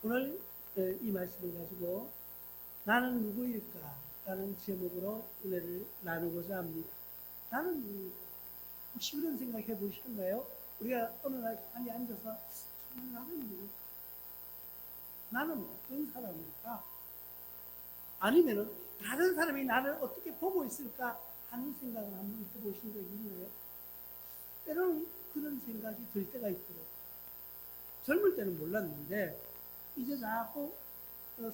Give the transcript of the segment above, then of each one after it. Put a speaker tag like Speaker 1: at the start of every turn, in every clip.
Speaker 1: 오늘 이 말씀을 가지고 나는 누구일까? 라는 제목으로 은혜를 나누고자 합니다. 나는 누구일까? 혹시 그런 생각 해보셨나요? 우리가 어느 날 가만히 앉아서 정말 나는 누구일까? 나는 어떤 사람일까? 아니면은 다른 사람이 나를 어떻게 보고 있을까 하는 생각을 한번 해보신 적이 있나요? 때로는 그런 생각이 들 때가 있더라고요. 젊을 때는 몰랐는데 이제 자꾸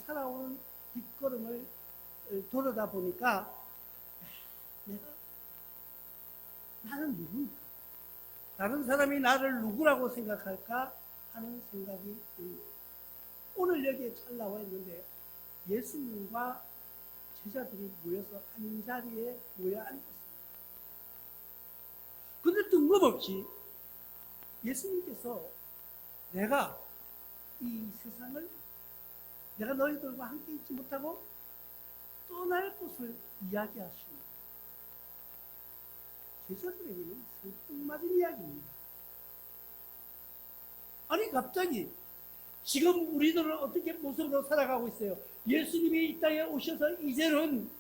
Speaker 1: 살아오는 뒷걸음을 돌아다 보니까 나는 누구일까? 다른 사람이 나를 누구라고 생각할까 하는 생각이 듭니다. 오늘 여기에 잘 나와 있는데 예수님과 제자들이 모여서 한 자리에 모여 앉았습니다. 근데 뜬금없이 예수님께서 내가 이 세상을 내가 너희들과 함께 있지 못하고 떠날 것을 이야기하십니다. 제자들에게는 생뚱맞은 이야기입니다. 아니 갑자기 지금 우리들은 어떻게 모습으로 살아가고 있어요? 예수님이 이 땅에 오셔서 이제는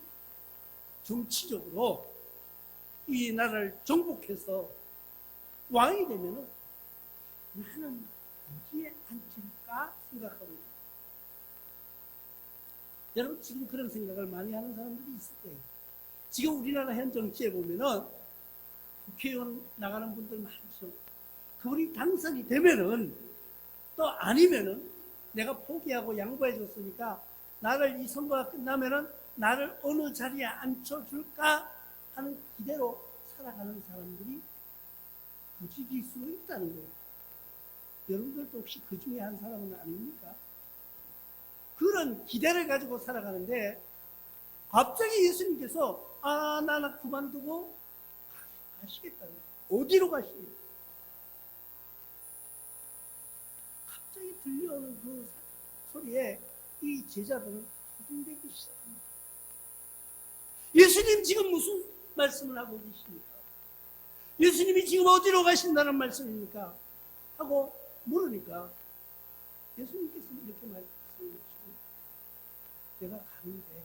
Speaker 1: 정치적으로 이 나라를 정복해서 왕이 되면은 나는 어디에 앉을까 생각하고 있어요. 여러분 지금 그런 생각을 많이 하는 사람들이 있을 거예요. 지금 우리나라 현 정치에 보면은 국회의원 나가는 분들 많죠. 그분이 당선이 되면은 또 아니면은 내가 포기하고 양보해 줬으니까 나를 이 선거가 끝나면은 나를 어느 자리에 앉혀줄까 하는 기대로 살아가는 사람들이 부지기수로 있다는 거예요. 여러분들도 혹시 그 중에 한 사람은 아닙니까? 그런 기대를 가지고 살아가는데 갑자기 예수님께서 나는 그만두고 가시겠다는 거예요. 어디로 가시겠다? 갑자기 들려오는 그 소리에 이 제자들은 허둥대기 시작합니다. 예수님 지금 무슨 말씀을 하고 계십니까? 예수님이 지금 어디로 가신다는 말씀입니까? 하고 물으니까 예수님께서는 이렇게 말씀하시고 내가 가는데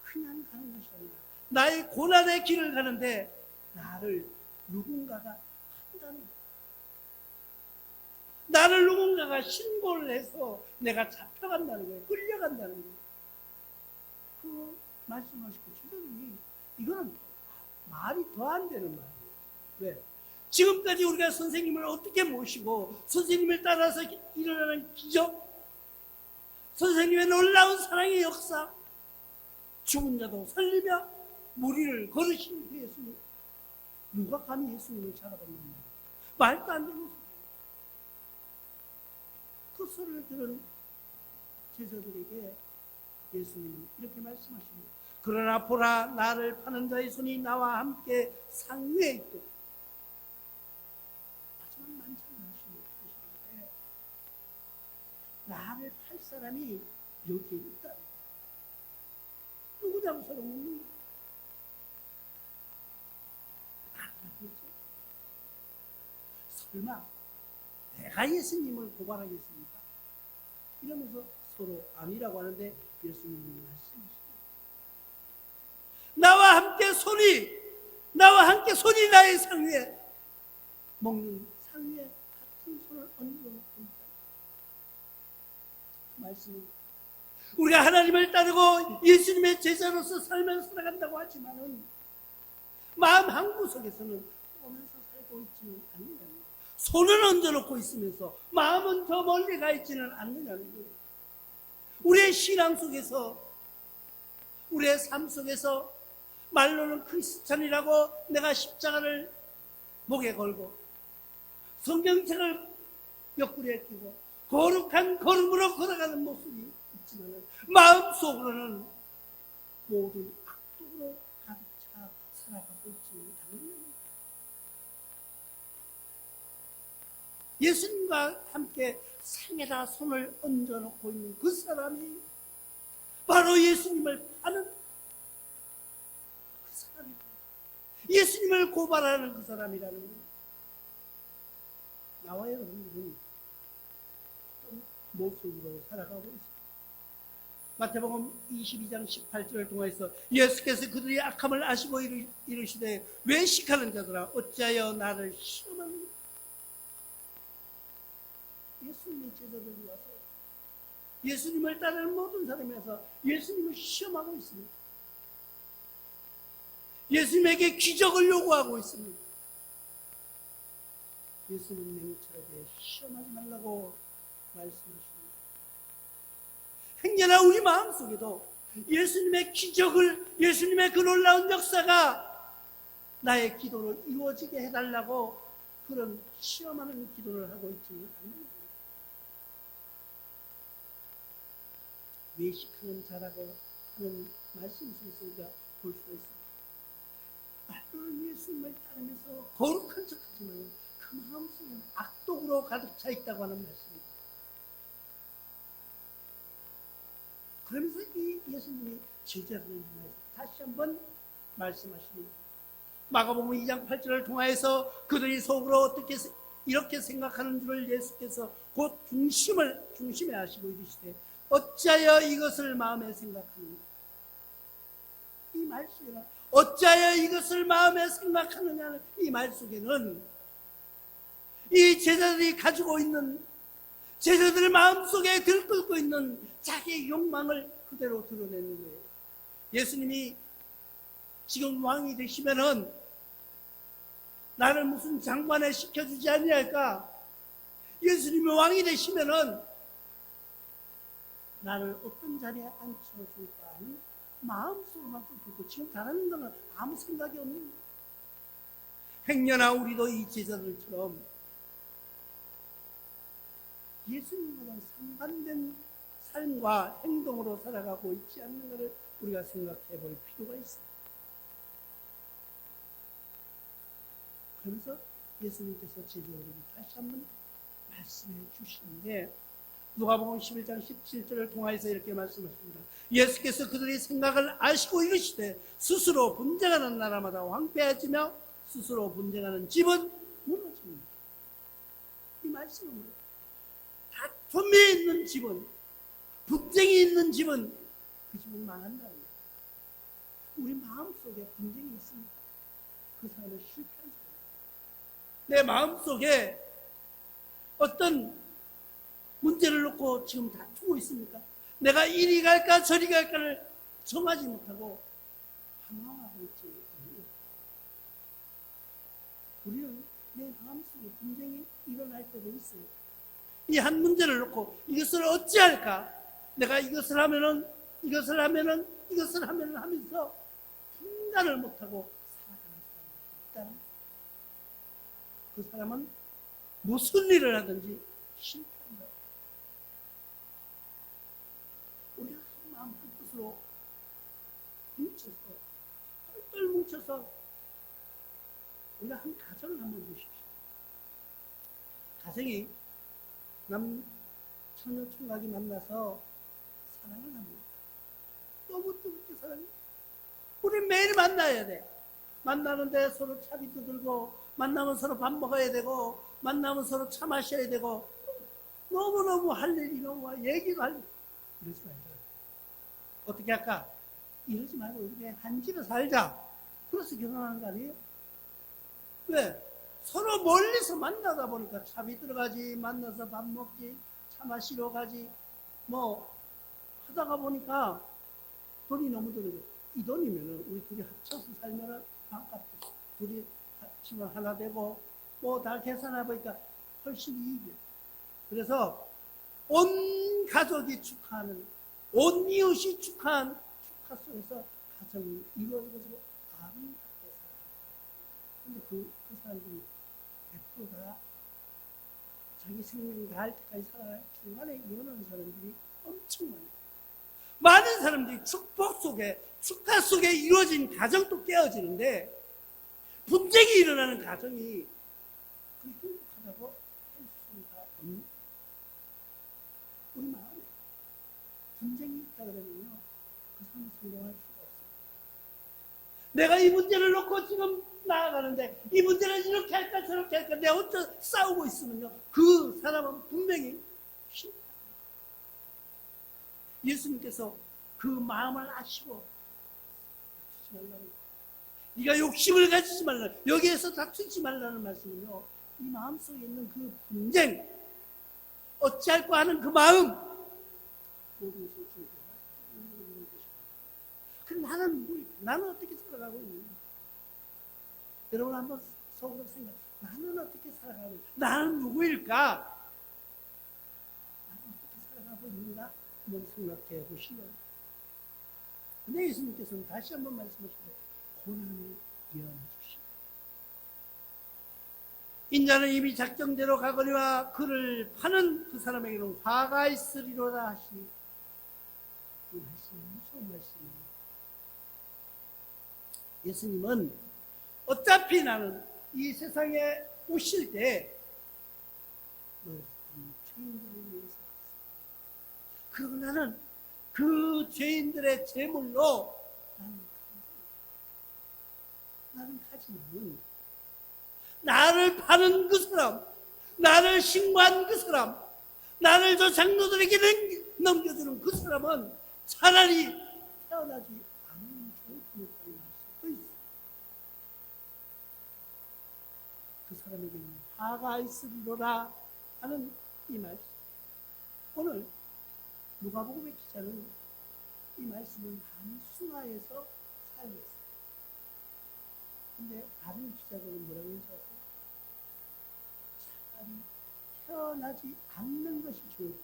Speaker 1: 그냥 가는 것이 아니라 나의 고난의 길을 가는데 나를 누군가가 판단해. 나를 누군가가 신고를 해서 내가 잡혀간다는 거예요. 끌려간다는 거예요. 그 말씀하시고 주변이 이거는 말이 더 안 되는 말이에요. 왜? 지금까지 우리가 선생님을 어떻게 모시고 선생님을 따라서 일어나는 기적, 선생님의 놀라운 사랑의 역사, 죽은 자도 살리며 무리를 걸으신 그 예수님, 누가 감히 예수님을 잡아갔느냐? 말도 안 되는 소리. 그 소리를 들은 제자들에게 예수님은 이렇게 말씀하십니다. 그러나 보라, 나를 파는 자의 손이 나와 함께 상위에 있고, 마지막 만찬하시는데 나를 팔 사람이 여기에 있다. 누구냐고 서로 묻는 거예요. 설마 내가 예수님을 고발하겠습니까? 이러면서 서로 아니라고 하는데 예수님이 말씀하십니다. 나와 함께 손이 나의 상위에 먹는 상위에 같은 손을 얹어놓고 있다. 그 말씀은 우리가 하나님을 따르고 예수님의 제자로서 살면서 살아간다고 하지만은 마음 한구석에서는 오면서 살고 있지는 않는다는 거예요. 손을 얹어놓고 있으면서 마음은 더 멀리 가 있지는 않느냐는 거예요. 우리의 신앙 속에서, 우리의 삶 속에서 말로는 크리스찬이라고 내가 십자가를 목에 걸고 성경책을 옆구리에 끼고 거룩한 걸음으로 걸어가는 모습이 있지만 마음속으로는 모든 악독으로 가득 차 살아가고 있지는 않느냐. 예수님과 함께 상에다 손을 얹어놓고 있는 그 사람이 바로 예수님을 파는 그 사람이다. 예수님을 고발하는 그 사람이라는 거예요. 나와 여러분들은 모습으로 살아가고 있습니다. 마태복음 22장 18절을 통해서 예수께서 그들의 악함을 아시고 이르시되 외식하는 자들아 어찌하여 나를 시험하느냐. 예수님의 제자들이 와서 예수님을 따르는 모든 사람이 와서 예수님을 시험하고 있습니다. 예수님에게 기적을 요구하고 있습니다. 예수님 냉철하게 시험하지 말라고 말씀하십니다. 행여나 우리 마음속에도 예수님의 기적을, 예수님의 그 놀라운 역사가 나의 기도를 이루어지게 해달라고 그런 시험하는 기도를 하고 있지는 않는 거예요. 외식하는 자라고 하는 말씀이 있으니까 볼 수가 있습니다. 말로는 예수님을 따르면서 거룩한 척하지만 그 마음속에는 악독으로 가득 차 있다고 하는 말씀입니다. 그러면서 이 예수님이 제자들을 통해서 다시 한번 말씀하십니다. 마가복음 2장 8절을 통하여서 그들이 속으로 어떻게 이렇게 생각하는 줄을 예수께서 곧 중심에 하시고 이르시되 어찌하여 이것을 마음에 생각하느냐. 이 말 속에는 어찌하여 이것을 마음에 생각하느냐는 이 말 속에는 이 제자들이 가지고 있는, 제자들의 마음속에 들끓고 있는 자기의 욕망을 그대로 드러내는 거예요. 예수님이 지금 왕이 되시면은 나를 무슨 장관에 시켜주지 아니할까? 예수님이 왕이 되시면은 나를 어떤 자리에 앉혀줄까 하는 마음속으로만 끓고 지금 다른 거는 아무 생각이 없는 거예요. 행여나 우리도 이 제자들처럼 예수님과는 상반된 삶과 행동으로 살아가고 있지 않는 것을 우리가 생각해 볼 필요가 있습니다. 그러면서 예수님께서 제자들에게 다시 한번 말씀해 주시는데 누가복음 11장 17절을 통하여서 이렇게 말씀하십니다. 예수께서 그들의 생각을 아시고 이르시되 스스로 분쟁하는 나라마다 황폐해지며 스스로 분쟁하는 집은 무너집니다. 이 말씀은 다툼이 있는 집은, 분쟁이 있는 집은 그 집은 망한다는 거예요. 우리 마음속에 분쟁이 있습니다. 그 사람은 실패한 사람이에요. 내 마음속에 어떤 문제를 놓고 지금 다투고 있습니까? 내가 이리 갈까 저리 갈까를 정하지 못하고 방황하고 있지 않습니까? 우리는 내 마음속에 분쟁이 일어날 때도 있어요. 이 한 문제를 놓고 이것을 어찌할까? 내가 이것을 하면은 하면서 판단을 못하고 살아가는 사람이 있다는, 그 사람은 무슨 일을 하든지 실패한 거예요. 우리가 한 마음 한 뜻으로 똘똘 뭉쳐서 우리가 한 가정을 한번 보십시오. 가정이 처녀 총각이 만나서 사랑을 합니다. 너무 뜨겁게 사랑해. 우리 매일 만나야 돼. 만나는데 서로 차비도 들고, 만나면 서로 밥 먹어야 되고, 만나면 서로 차 마셔야 되고, 너무너무 할 일이 너무 많아. 얘기도 할 일. 이러지 말자. 어떻게 할까? 이러지 말고 우리 한 집에 살자. 그래서 결혼하는 거 아니에요? 왜? 서로 멀리서 만나다 보니까 차비 들어가지, 만나서 밥 먹지, 차 마시러 가지, 뭐 하다가 보니까 돈이 너무 드는 거예요. 이 돈이면은 우리 둘이 합쳐서 살면은 반값도 둘이 합치면 하나 되고 뭐 다 계산해 보니까 훨씬 이익이에요. 그래서 온 가족이 축하하는, 온 이웃이 축하한 축하 속에서 가정이 이루어지고 아름답게 살아요. 근데 그 사람들이 100%다 자기 생명이 다할 때까지 살아가요. 중간에 이혼하는 사람들이 엄청 많아요. 많은 사람들이 축복 속에, 축하 속에 이루어진 가정도 깨어지는데 분쟁이 일어나는 가정이 그렇게 행복하다고 할 수가 없는, 우리 마음에 분쟁이 있다 그러면요 그 사람은 성공할 수가 없어요. 내가 이 문제를 놓고 지금 나아가는데 이 문제를 이렇게 할까 저렇게 할까 내가 혼자 싸우고 있으면요 그 사람은 분명히 실패합니다. 예수님께서 그 마음을 아시고 네가 욕심을 가지지 말라, 여기에서 다투지 말라는 말씀은요, 이 마음속에 있는 그 분쟁, 어찌할까 하는 그 마음, 모든 것을 주님께 맡기는 것입니다. 그럼 나는 어떻게 살아가고 있는가? 여러분 한번 속으로 생각해. 나는 어떻게 살아가고 있는가? 나는 누구일까? 나는 어떻게 살아가고 있는가? 한번 생각해 보시면. 근데 예수님께서는 다시 한번 말씀하시되 고난을 예언해 주시고, 인자는 이미 작정대로 가거니와 그를 파는 그 사람에게는 화가 있으리로다 하시니, 이 말씀은 무서운 말씀이에요. 예수님은 어차피 나는 이 세상에 오실 때 죄인들을 위해서 왔어. 그리고 나는 그 죄인들의 제물로 나는 가지만 나를 파는 그 사람, 나를 신고한 그 사람, 나를 저 장로들에게 넘겨주는 그 사람은 차라리 태어나지 않은 좋은 분이라는 말씀도 있어요. 그 사람에게는 화가 있으리로라 하는 이 말씀. 오늘 누가복음의 기자는 이 말씀을 단순화해서 사용했어요. 근데 다른 기자들은 뭐라고 했는지 아세요? 차라리 태어나지 않는 것이 좋을 거예요.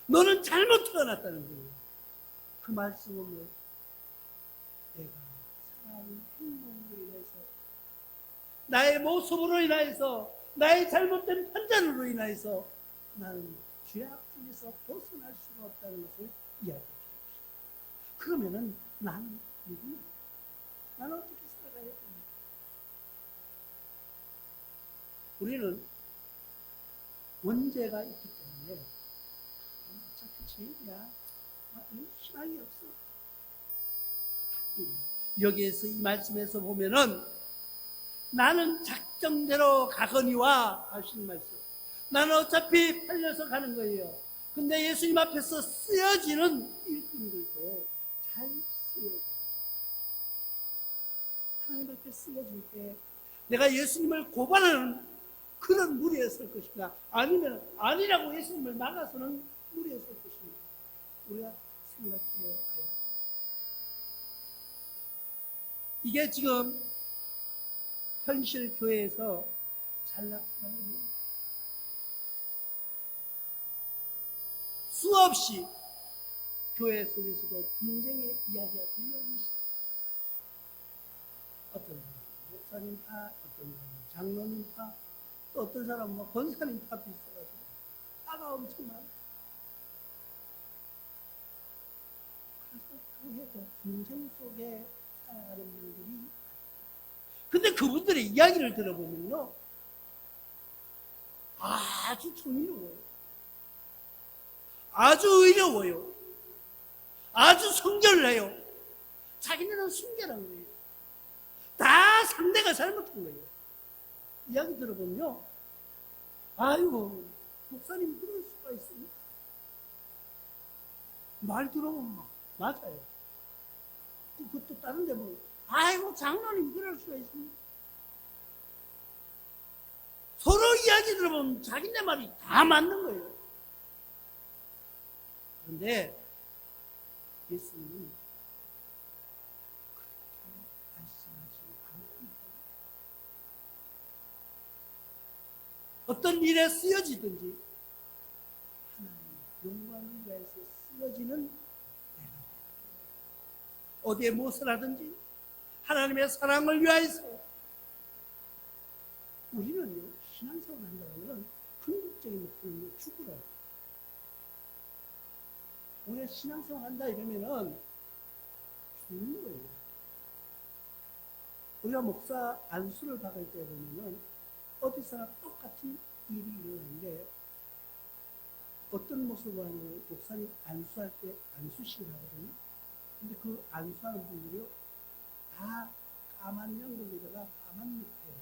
Speaker 1: 너는 잘못 태어났다는 거예요. 그 말씀은 뭐, 내가 살아온 행동으로 인해서, 나의 모습으로 인하여서, 나의 잘못된 판단으로 인하여서 나는 죄악 중에서 벗어날 수가 없다는 것을 이야기해 줍니다. 그러면은 나는 누구냐? 나는 어떻게 살아가야 되냐? 우리는 원죄가 있기 때문에 어차피 죄인이야, 희망이 없어. 여기에서 이 말씀에서 보면은 나는 작정대로 가거니와 하시는 말씀. 나는 어차피 팔려서 가는 거예요. 근데 예수님 앞에서 쓰여지는 일꾼들도 잘 쓰여져요. 하나님 앞에 쓰여질 때 내가 예수님을 고발하는 그런 무리에 설 것인가, 아니면 아니라고 예수님을 막아서는 무리에 설 것인가, 우리가 생각해 봐야 합니다. 이게 지금 현실 교회에서 잘 나타나는 거예요. 수없이 교회 속에서도 분쟁의 이야기가 들려오기 시작합니다. 어떤 사람은 목사님 파, 어떤 사람은 장로님 파, 또 어떤 사람은 뭐 권사님 파도 있어가지고 파가 엄청 많아요. 그래서 교회도 분쟁 속에 살아가는 분들이 많아요. 근데 그분들의 이야기를 들어보면요, 아주 정의로워요. 아주 의로워요. 아주 성결해요. 자기네는 순결한 거예요. 다 상대가 잘못한 거예요. 이야기 들어보면요, 아이고, 목사님 그럴 수가 있습니까? 말 들어보면 막 맞아요. 그것도 다른데 뭐, 아이고, 장로님 그럴 수가 있습니까? 서로 이야기 들어보면 자기네 말이 다 맞는 거예요. 그런데 예수님은 그렇게 말씀하지 않고 있다. 어떤 일에 쓰여지든지 하나님의 영광을 위해서 쓰여지는 내가, 어디에 무엇을 하든지 하나님의 사랑을 위하여서. 우리는요, 신앙생활을 한다면 궁극적인 목표는 죽으라고. 우리가 신앙생활 한다 이러면은 죽는 거예요. 우리가 목사 안수를 받을 때 보면은 어디서나 똑같은 일이 일어나는데, 어떤 모습으로 하냐면 목사님 안수할 때 안수식을 하거든요. 근데 그 안수하는 분들이요, 다 까만 양복에다가 까만 넥타이를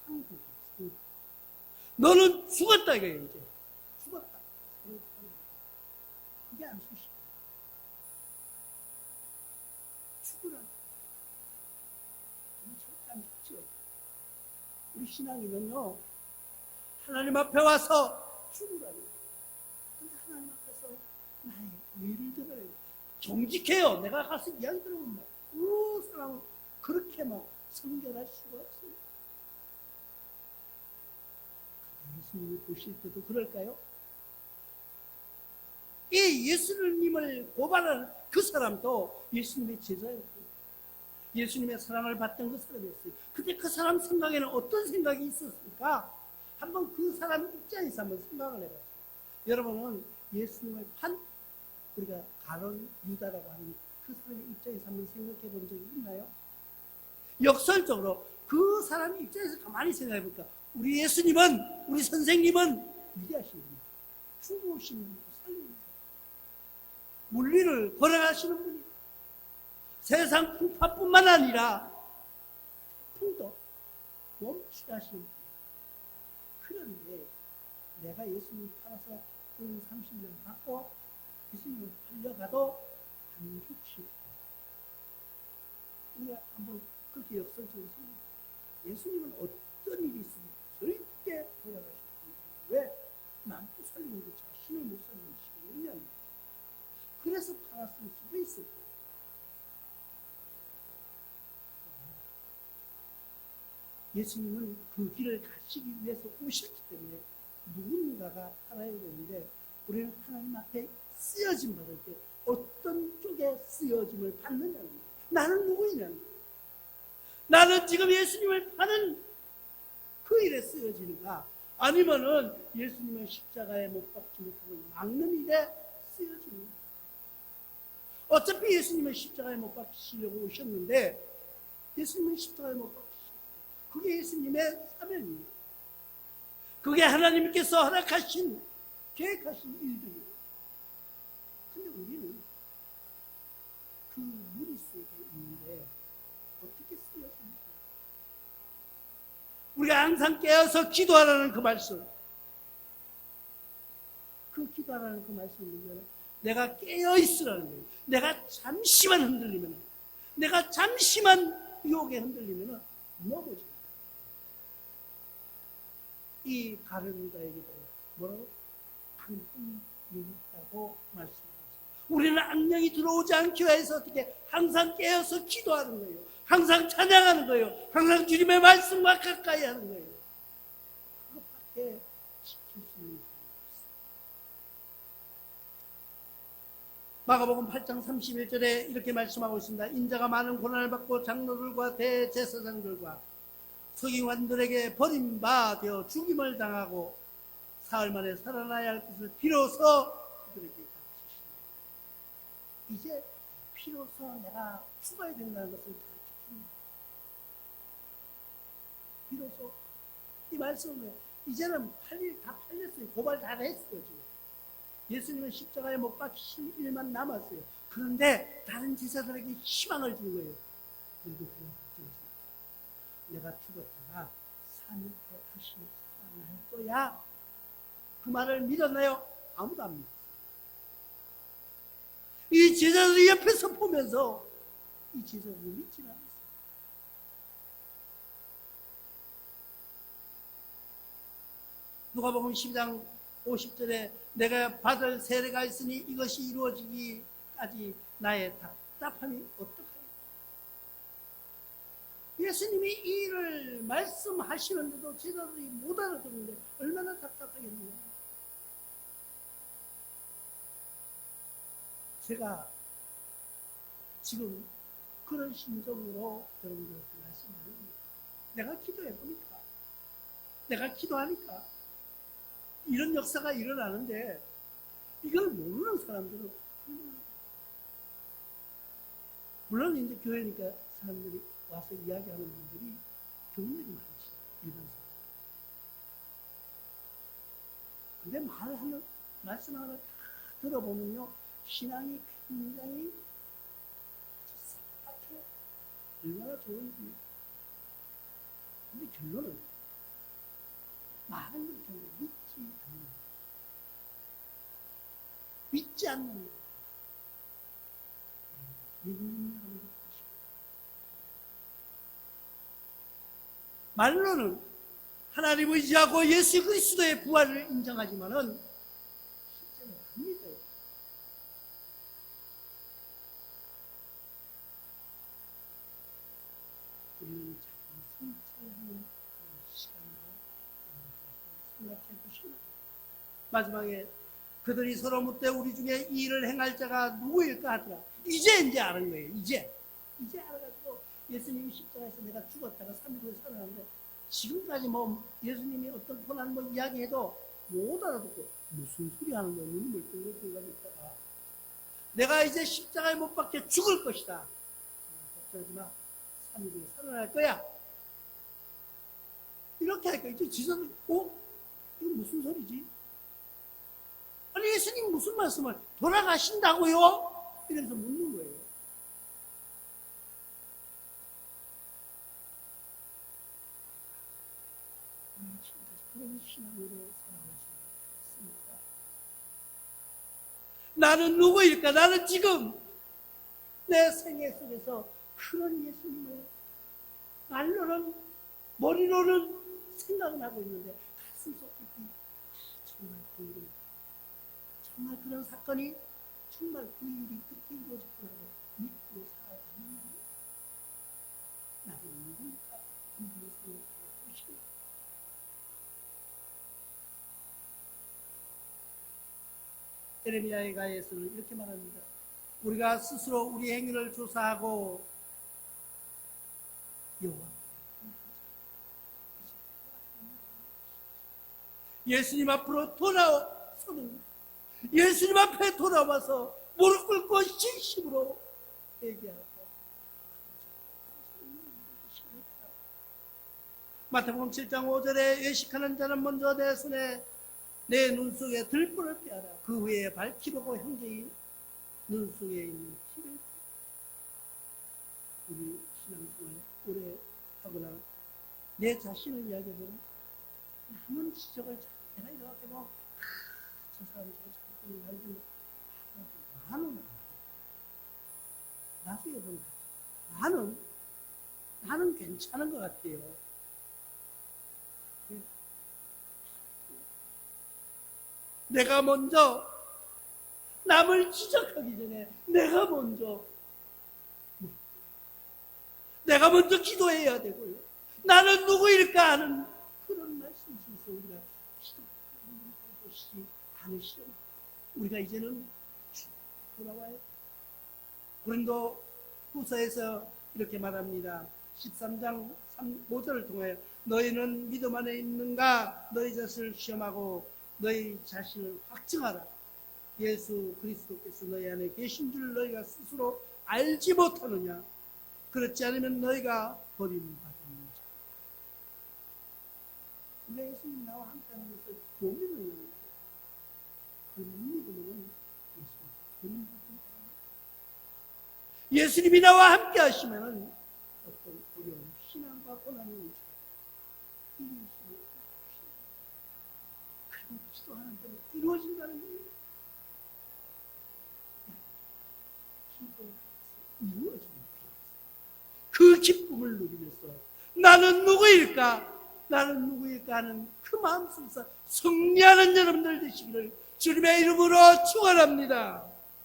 Speaker 1: 상복이. 너는 죽었다 이거예요. 이제 죽었다. 그게 안 수시. 죽으라. 절대 안 죽죠. 우리 신앙인은요, 하나님 앞에 와서 죽으라고. 근데 하나님 앞에서 나의 의를 들어요. 정직해요. 내가 가서 이야기 들으면 막, 사람은 그렇게 막 성결할 수가 없어요. 예수님을 보실 때도 그럴까요? 이 예수님을 고발하는 그 사람도 예수님의 제자였고요. 예수님의 사랑을 받던 그 사람이었어요. 근데 그 사람 생각에는 어떤 생각이 있었을까? 한번 그 사람 입장에서 한번 생각을 해봐요. 여러분은 예수님을 판, 우리가 가론 유다라고 하는 그 사람의 입장에서 한번 생각해 본 적이 있나요? 역설적으로 그 사람 입장에서 가만히 생각해 볼까? 우리 예수님은, 우리 선생님은 위대하신 분이에요. 죽으신 분이고 살리는 분이에요. 물리를 걸어가시는 분이에요. 세상 풍파뿐만 아니라 태풍도 멈추게 하시는 분이에요. 그런데 내가 예수님 팔아서 30년 받고 예수님을 팔려가도 안 죽지. 우리가 한번 그렇게 역설적으로 생각해요. 예수님은 어떤 일이 있으면 절대 돌아가실 분이에요. 왜? 남도 살리는데 자신을 못 살리는 시기였냐는 거죠. 그래서 팔았을 수도 있을 거예요. 예수님은 그 길을 가시기 위해서 오셨기 때문에 누군가가 살아야 되는데 우리는 하나님 앞에 쓰여짐 받을 때 어떤 쪽에 쓰여짐을 받느냐는 거예요. 나는 누구이냐는 거예요. 나는 지금 예수님을 파는 그 일에 쓰여지는가? 아니면은 예수님을 십자가에 못 박지 못하고 막는 일에 쓰여지는가? 어차피 예수님은 십자가에 못 박히시려고 오셨는데 예수님은 십자가에 못 박히셨어요. 그게 예수님의 사명이에요. 그게 하나님께서 허락하신, 계획하신 일들이에요. 근데 우리는 그 무리 속에 있는데 어떻게 쓰여집니까? 우리가 항상 깨어서 기도하라는 그 말씀, 그 기도하라는 그 말씀은 내가 깨어있으라는 거예요. 내가 잠시만 흔들리면, 내가 잠시만 유혹에 흔들리면 넘어져요. 이 가룟유다에게도 뭐라고? 강뿐이 있다고 말씀하셨어요. 우리는 악령이 들어오지 않기 위해서 어떻게 항상 깨어서 기도하는 거예요. 항상 찬양하는 거예요. 항상 주님의 말씀과 가까이 하는 거예요. 그것밖에 지킬 수 있는 게 없어요. 마가복음 8장 31절에 이렇게 말씀하고 있습니다. 인자가 많은 고난을 받고 장로들과 대제사장들과 서기관들에게 버림받아 죽임을 당하고 사흘 만에 살아나야 할 것을 비로소 그들에게 가르치시니 이제 비로소 내가 죽어야 된다는 것을 가르치십니다. 비로소 이 말씀은 이제는 다 팔렸어요. 고발 다 했어요. 지금. 예수님은 십자가에 못 박히실 일만 남았어요. 그런데 다른 제자들에게 희망을 준 거예요. 너희도 그런 걱정이지 마. 내가 죽었다가 3일 때 다시 살아날 거야. 그 말을 믿었나요? 아무도 안 믿었어요. 이 제자들이 옆에서 보면서 이 제자들이 믿지 않았어요. 누가복음 12장 50절에 내가 받을 세례가 있으니 이것이 이루어지기까지 나의 답답함이 어떡하리까? 예수님이 이 일을 말씀하시는데도 제자들이 못 알아듣는데 얼마나 답답하겠느냐. 제가 지금 그런 심정으로 여러분들께 말씀드립니다. 내가 기도해보니까, 내가 기도하니까 이런 역사가 일어나는데 이걸 모르는 사람들은 물론 이제 교회니까 사람들이 와서 이야기하는 분들이 교인들이 많죠. 일반 사람. 근데 말씀 하나 다 들어보면요, 신앙이 굉장히 싹박해. 얼마나 좋은지. 근데 결론은 많은 걸 믿지 않는 거예요. 믿지 않는 것. 믿는 여러분들 말로는 하나님을 의지하고 예수 그리스도의 부활을 인정하지만은 실제는 안 믿어요. 우리는 자기 성찰하는 시간으로 생각해 보시면 마지막에 그들이 서로 묻되 우리 중에 이 일을 행할 자가 누구일까 하더라. 이제 아는 거예요. 이제 알아가지고 예수님이 십자가에서 내가 죽었다가 3일 후에 살아났는데 지금까지 뭐 예수님이 어떤 고난 뭐 이야기해도 못 알아듣고 무슨 소리 하는 거야. 눈을 뜬글뜬글 있다가 내가 이제 십자가에 못 박혀 죽을 것이다. 걱정하지 마. 3일 후에 살아날 거야. 이렇게 하니까 이제 지성이 이거 무슨 소리지? 아니 예수님 무슨 말씀을 돌아가신다고요? 이러면서 묻는 거예요. 그런 신앙으로 살아가시면 좋습니다. 나는 누구일까? 나는 지금 내 생애 속에서 그런 예수님을 말로는 머리로는 생각은 하고 있는데 가슴속 깊이 정말 궁금해. 정말 그런 사건이 정말 그 일이 그렇게 이루어졌구나고 믿고 살아야 하는 나는 누구일까? 궁금히 생각해 보시고 에레미야의 가에서는 이렇게 말합니다. 우리가 스스로 우리 행위를 조사하고 여호와 예수님 앞으로 돌아서는 예수님 앞에 돌아와서 무릎 꿇고 진심으로 얘기하고 마태복음 7장 5절에 외식하는 자는 먼저 내 손에 내 눈 속에 들불을 펴라. 그 후에 발키보고 형제의 눈 속에 있는 피를 우리 신앙생활 오래 하거나 내 자신을 이야기해보면 남은 지적을 내가 이렇게 뭐 저 사람이 저 자꾸 하는데 나중에 보니까 나는 괜찮은 것 같아요. 내가 먼저 남을 지적하기 전에 내가 먼저 기도해야 되고요. 나는 누구일까 하는 그런 말씀이 있어서 우리가 기도하는 것이 않으시오. 우리가 이제는 돌아와요. 고린도 후서에서 이렇게 말합니다. 13장 5절을 통하여 너희는 믿음 안에 있는가? 너희 자신을 시험하고 너희 자신을 확증하라. 예수 그리스도께서 너희 안에 계신 줄 너희가 스스로 알지 못하느냐? 그렇지 않으면 너희가 버림받은 자. 우리가 예수님 나와 함께하는 것을 못 믿는 거예요. 그 못 믿으면 예수님 버림받은 자. 예수님이 나와 함께 하시면 어떤 어려운 신앙과 고난이 오죠. 그리고 기도하는 대로 이루어진다는 거예요. 이루어지는 그 기쁨을 누리면서 나는 누구일까 하는 그 마음속에서 승리하는 여러분들 되시기를 주님의 이름으로 축원합니다.